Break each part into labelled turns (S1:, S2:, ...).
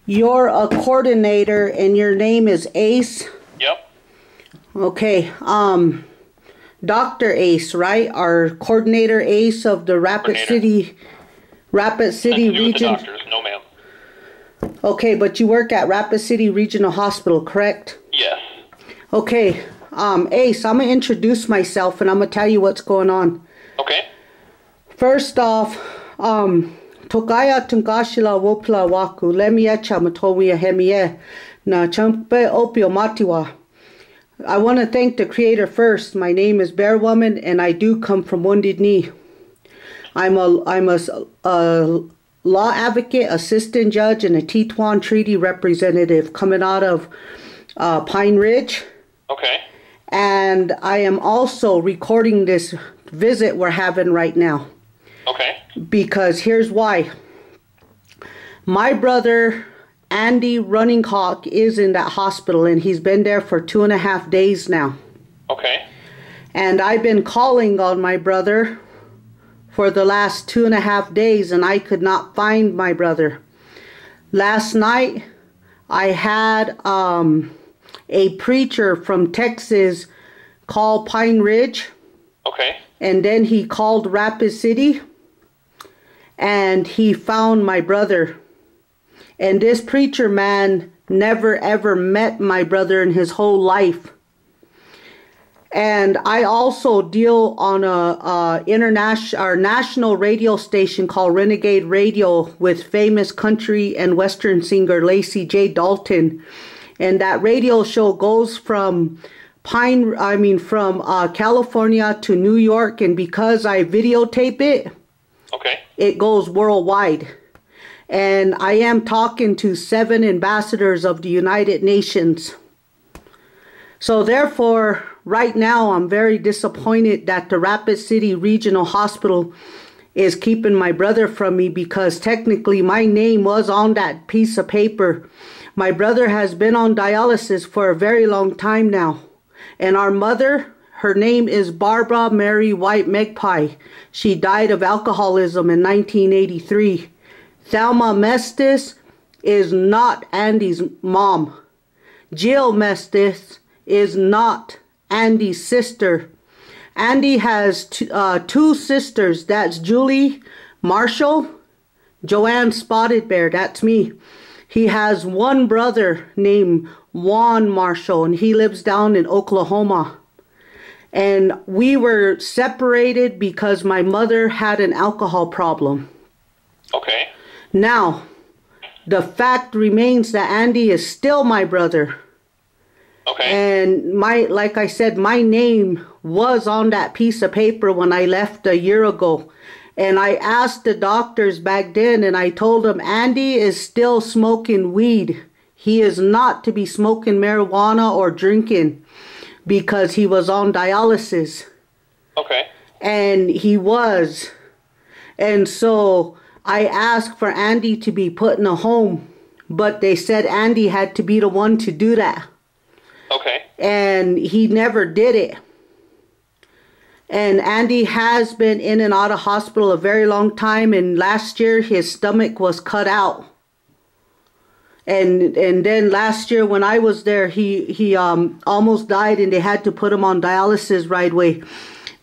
S1: You're a coordinator and your name is Ace?
S2: Yep.
S1: Okay. Dr. Ace, right? Our coordinator Ace of the Rapid City Region.
S2: Doctors. No, ma'am.
S1: Okay, but you work at Rapid City Regional Hospital, correct?
S2: Yes.
S1: Okay. Ace, I'm going to introduce myself and I'm going to tell you what's going on.
S2: Okay.
S1: First off, Tokaya Tungashila Wopla Waku, Lemiecha Matowiya Hemie, Na Champe Opio Matiwa. I want to thank the Creator first. My name is Bear Woman and I do come from Wounded Knee. I'm a law advocate, assistant judge, and a Tetuan Treaty representative coming out of Pine Ridge.
S2: Okay.
S1: And I am also recording this visit we're having right now.
S2: Okay.
S1: Because here's why. My brother, Andy Running Hawk, is in that hospital and he's been there for 2.5 days now.
S2: Okay.
S1: And I've been calling on my brother for the last 2.5 days and I could not find my brother. Last night I had a preacher from Texas call Pine Ridge.
S2: Okay.
S1: And then he called Rapid City and he found my brother. And this preacher man never ever met my brother in his whole life. And I also deal on a national radio station called Renegade Radio with famous country and western singer Lacey J. Dalton. And that radio show goes from California to New York, and because I videotape it,
S2: okay,
S1: it goes worldwide. And I am talking to 7 ambassadors of the United Nations. So therefore, right now, I'm very disappointed that the Rapid City Regional Hospital is keeping my brother from me, because technically my name was on that piece of paper. My brother has been on dialysis for a very long time now. And our mother, her name is Barbara Mary White Magpie. She died of alcoholism in 1983. Thelma Mestis is not Andy's mom. Jill Mestis is not Andy's sister. Andy has two sisters. That's Julie Marshall, Joanne Spotted Bear. That's me. He has one brother named Juan Marshall, and he lives down in Oklahoma. And we were separated because my mother had an alcohol problem.
S2: Okay.
S1: Now, the fact remains that Andy is still my brother.
S2: Okay.
S1: And like I said, my name was on that piece of paper when I left a year ago. And I asked the doctors back then, and I told them Andy is still smoking weed. He is not to be smoking marijuana or drinking because he was on dialysis.
S2: Okay.
S1: And he was. And so I asked for Andy to be put in a home, but they said Andy had to be the one to do that.
S2: Okay.
S1: And he never did it. And Andy has been in and out of hospital a very long time, and last year his stomach was cut out. And then last year when I was there, he almost died, and they had to put him on dialysis right away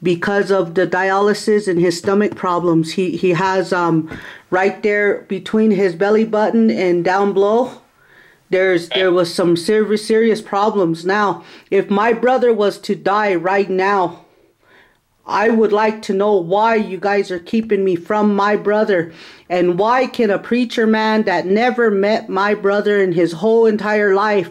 S1: because of the dialysis and his stomach problems. He has right there between his belly button and down below, there was some serious problems. Now, if my brother was to die right now, I would like to know why you guys are keeping me from my brother. And why can a preacher man that never met my brother in his whole entire life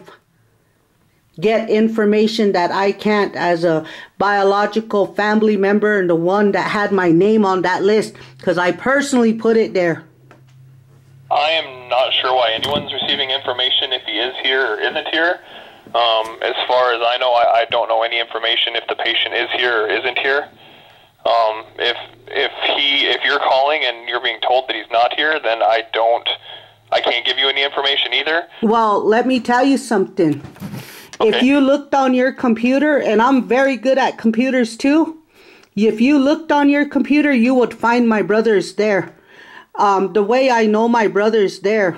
S1: get information that I can't as a biological family member and the one that had my name on that list? Because I personally put it there.
S2: I am not sure why anyone's receiving information if he is here or isn't here. As far as I know, I don't know any information if the patient is here or isn't here. If you're calling and you're being told that he's not here, then I can't give you any information either.
S1: Well, let me tell you something. Okay. If you looked on your computer, and I'm very good at computers too, if you looked on your computer, you would find my brother's there. The way I know my brother's there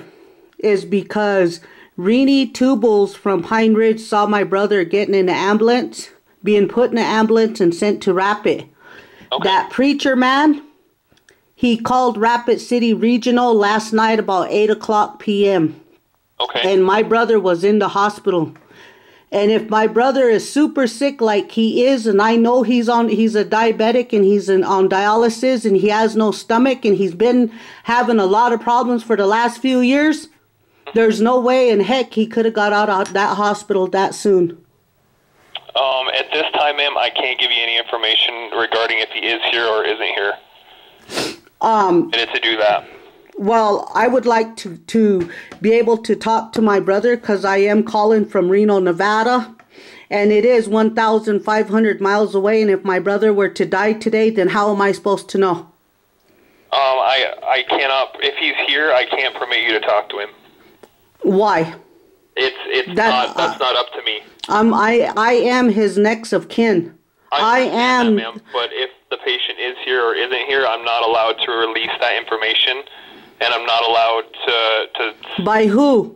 S1: is because Renee Tubles from Pine Ridge saw my brother getting in an ambulance, being put in an ambulance and sent to Rapid.
S2: Okay.
S1: That preacher man, he called Rapid City Regional last night about 8 o'clock p.m.
S2: Okay.
S1: And my brother was in the hospital. And if my brother is super sick like he is, and I know he's a diabetic and he's on dialysis and he has no stomach and he's been having a lot of problems for the last few years, there's no way in heck he could have got out of that hospital that soon.
S2: At this time, ma'am, I can't give you any information regarding if he is here or isn't here. And to do that.
S1: Well, I would like to be able to talk to my brother because I am calling from Reno, Nevada. And it is 1,500 miles away. And if my brother were to die today, then how am I supposed to know?
S2: I cannot, if he's here, I can't permit you to talk to him.
S1: Why?
S2: That's not up to me.
S1: I am his next of kin. I am.
S2: That, ma'am, but if the patient is here or isn't here, I'm not allowed to release that information, and I'm not allowed to.
S1: By who?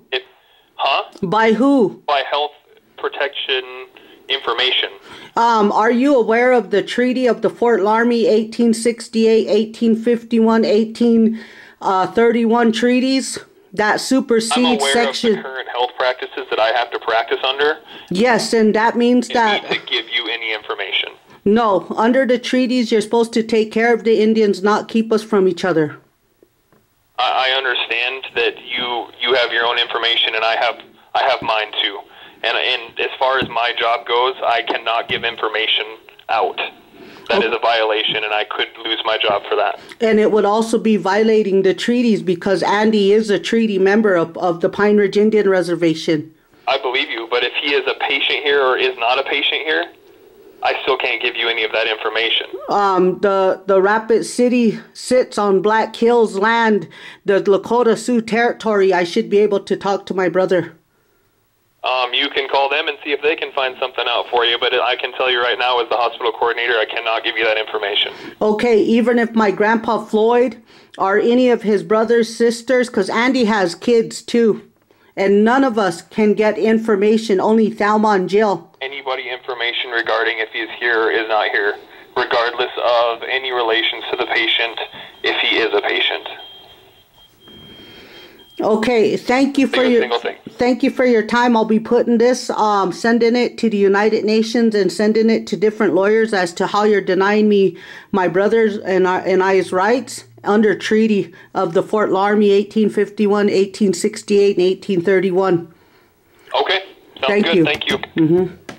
S1: By who?
S2: By health protection information.
S1: Are you aware of the Treaty of the Fort Laramie 1868, 1851, 1831 treaties? That supersedes
S2: I'm aware
S1: section.
S2: of the current health practices that I have to practice under.
S1: Yes, and that means that.
S2: To give you any information.
S1: No, under the treaties, you're supposed to take care of the Indians, not keep us from each other.
S2: I understand that you have your own information, and I have mine too. And as far as my job goes, I cannot give information out. That is a violation, and I could lose my job for that.
S1: And it would also be violating the treaties because Andy is a treaty member of the Pine Ridge Indian Reservation.
S2: I believe you, but if he is a patient here or is not a patient here, I still can't give you any of that information.
S1: The Rapid City sits on Black Hills land, the Lakota Sioux territory. I should be able to talk to my brother.
S2: You can call them and see if they can find something out for you, but I can tell you right now as the hospital coordinator, I cannot give you that information.
S1: Okay, even if my grandpa Floyd or any of his brothers, sisters, because Andy has kids too, and none of us can get information, only Thelma and Jill.
S2: Anybody information regarding if he's here or is not here, regardless of any relations to the patient, if he is a patient.
S1: Okay, thank you for your time. I'll be putting this, sending it to the United Nations and sending it to different lawyers as to how you're denying me my brother's and I's rights under Treaty of the Fort Laramie 1851, 1868, and 1831.
S2: Okay, sounds
S1: Thank
S2: good.
S1: you.
S2: Thank you.
S1: Mm-hmm.